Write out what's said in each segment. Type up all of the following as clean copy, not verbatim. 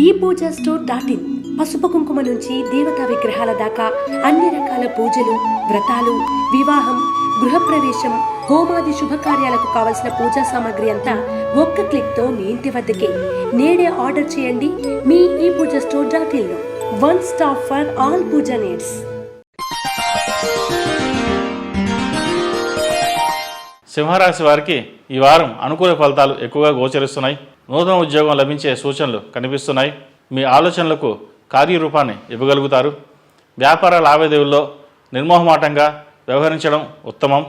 ఈ Pooja store .in పసుపు కుంకుమ నుంచి దేవతా విగ్రహాల దాకా అన్ని రకాల పూజలు, వ్రతాలు, వివాహం, గృహప్రవేశం, హోమాది శుభకార్యాలకు కావలసిన పూజా సామాగ్రి అంతా ఒక్క క్లిక్తో మీ ఇంటి వద్దకే. నేడే ఆర్డర్ చేయండి మీ ఈ పూజా స్టోర్ .in లో. One stop for all Pooja needs. సింహరాశి వారికి ఈ వారం అనుకూల ఫలితాలు ఎక్కువగా గోచరిస్తున్నాయి. నూతన ఉద్యోగం లభించే సూచనలు కనిపిస్తున్నాయి. మీ ఆలోచనలకు కార్యరూపాన్ని ఇవ్వగలుగుతారు. వ్యాపార లావాదేవీల్లో నిర్మోహమాటంగా వ్యవహరించడం ఉత్తమం.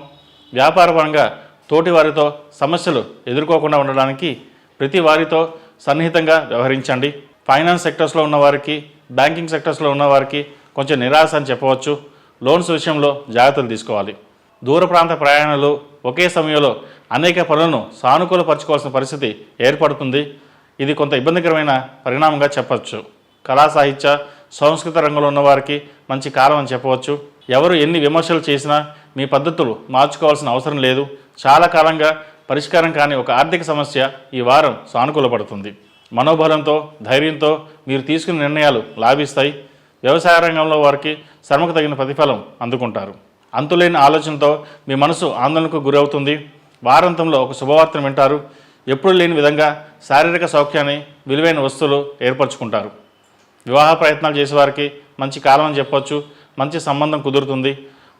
వ్యాపారపరంగా తోటి వారితో సమస్యలు ఎదుర్కోకుండా ఉండడానికి ప్రతి వారితో సన్నిహితంగా వ్యవహరించండి. ఫైనాన్స్ సెక్టర్స్లో ఉన్నవారికి, బ్యాంకింగ్ సెక్టర్స్లో ఉన్నవారికి కొంచెం నిరాశ అని చెప్పవచ్చు. లోన్స్ విషయంలో జాగ్రత్తలు తీసుకోవాలి. దూర ప్రాంత ప్రయాణాలు, ఒకే సమయంలో అనేక పనులను సానుకూలపరచుకోవాల్సిన పరిస్థితి ఏర్పడుతుంది. ఇది కొంత ఇబ్బందికరమైన పరిణామంగా చెప్పవచ్చు. కళా సాహిత్య సంస్కృత రంగంలో ఉన్నవారికి మంచి కాలం అని చెప్పవచ్చు. ఎవరు ఎన్ని విమర్శలు చేసినా మీ పద్ధతులు మార్చుకోవాల్సిన అవసరం లేదు. చాలా కాలంగా పరిష్కారం కాని ఒక ఆర్థిక సమస్య ఈ వారం సానుకూలపడుతుంది. మనోబలంతో, ధైర్యంతో మీరు తీసుకునే నిర్ణయాలు లాభిస్తాయి. వ్యవసాయ రంగంలో వారికి శ్రమకు తగిన ప్రతిఫలం అందుకుంటారు. అంతులేని ఆలోచనతో మీ మనసు ఆందోళనకు గురవుతుంది. వారాంతంలో ఒక శుభవార్తను వింటారు. ఎప్పుడు లేని విధంగా శారీరక సౌఖ్యాన్ని, విలువైన వస్తువులు ఏర్పరచుకుంటారు. వివాహ ప్రయత్నాలు చేసేవారికి మంచి కాలం అని చెప్పవచ్చు. మంచి సంబంధం కుదురుతుంది.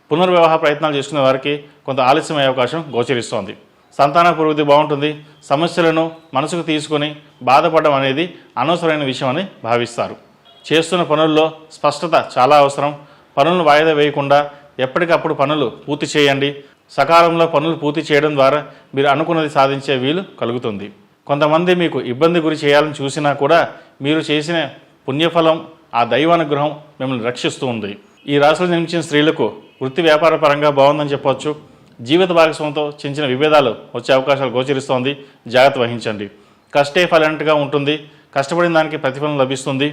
పునర్వివాహ ప్రయత్నాలు చేసుకునే వారికి కొంత ఆలస్యమయ్యే అవకాశం గోచరిస్తోంది. సంతాన పురోగతి బాగుంటుంది. సమస్యలను మనసుకు తీసుకొని బాధపడడం అనేది అనవసరమైన విషయం అని భావిస్తారు. చేస్తున్న పనుల్లో స్పష్టత చాలా అవసరం. పనులను వాయిదా వేయకుండా ఎప్పటికప్పుడు పనులు పూర్తి చేయండి. సకాలంలో పనులు పూర్తి చేయడం ద్వారా మీరు అనుకున్నది సాధించే వీలు కలుగుతుంది. కొంతమంది మీకు ఇబ్బంది గురి చేయాలని చూసినా కూడా మీరు చేసిన పుణ్యఫలం, ఆ దైవానుగ్రహం మిమ్మల్ని రక్షిస్తూ ఉంది. ఈ రాశిలో జన్మించిన స్త్రీలకు వృత్తి వ్యాపార పరంగా బాగుందని చెప్పవచ్చు. జీవిత భాగస్వామితో చిన్న చిన్న విభేదాలు వచ్చే అవకాశాలు గోచరిస్తోంది. జాగ్రత్త వహించండి. కష్టే ఫలంట్గా ఉంటుంది. కష్టపడిన దానికి ప్రతిఫలం లభిస్తుంది.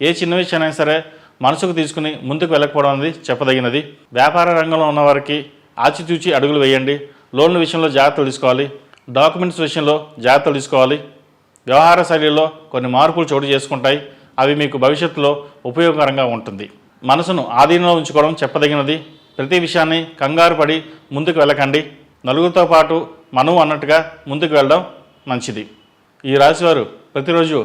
ఏ చిన్న విషయాన్ని సరే మనసుకు తీసుకుని ముందుకు వెళ్ళకపోవడం అనేది చెప్పదగినది. వ్యాపార రంగంలో ఉన్నవారికి ఆచితూచి అడుగులు వేయండి. లోన్ల విషయంలో జాగ్రత్తలు తీసుకోవాలి. డాక్యుమెంట్స్ విషయంలో జాగ్రత్తలు తీసుకోవాలి. వ్యవహార శైలిలో కొన్ని మార్పులు చోటు చేసుకుంటాయి. అవి మీకు భవిష్యత్తులో ఉపయోగకరంగా ఉంటుంది. మనసును ఆధీనంలో ఉంచుకోవడం చెప్పదగినది. ప్రతి విషయాన్ని కంగారు పడి ముందుకు వెళ్ళకండి. నలుగురితో పాటు మనము అన్నట్టుగా ముందుకు వెళ్ళడం మంచిది. ఈ రాశివారు ప్రతిరోజు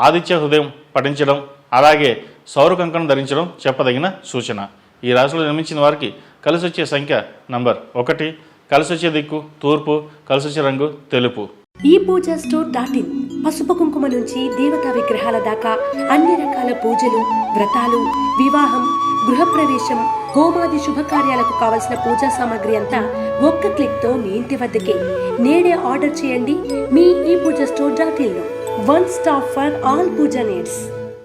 ఆదిత్య హృదయం పఠించడం, అలాగే సౌర కంకణం ధరించడం చెప్పదగిన సూచన. ఈ రాశిలో జన్మించిన వారికి కలిసి వచ్చే సంఖ్య నంబర్ 1, కలిసి వచ్చే దిక్కు తూర్పు, కలిసి వచ్చే రంగు తెలుపు. ఈ పూజా స్టోర్ .in పసుపు కుంకుమ నుంచి దేవతా విగ్రహాల దాకా అన్ని రకాల పూజలు, వ్రతాలు, వివాహం, గృహప్రవేశం, హోమాది శుభకార్యాలకు కావలసిన పూజా సామాగ్రి అంతా ఒక్క క్లిక్తో మీ ఇంటి వద్దకే. నేడే ఆర్డర్ చేయండి మీ ఈ పూజా స్టోర్ .in లో. One stop for all Pooja needs.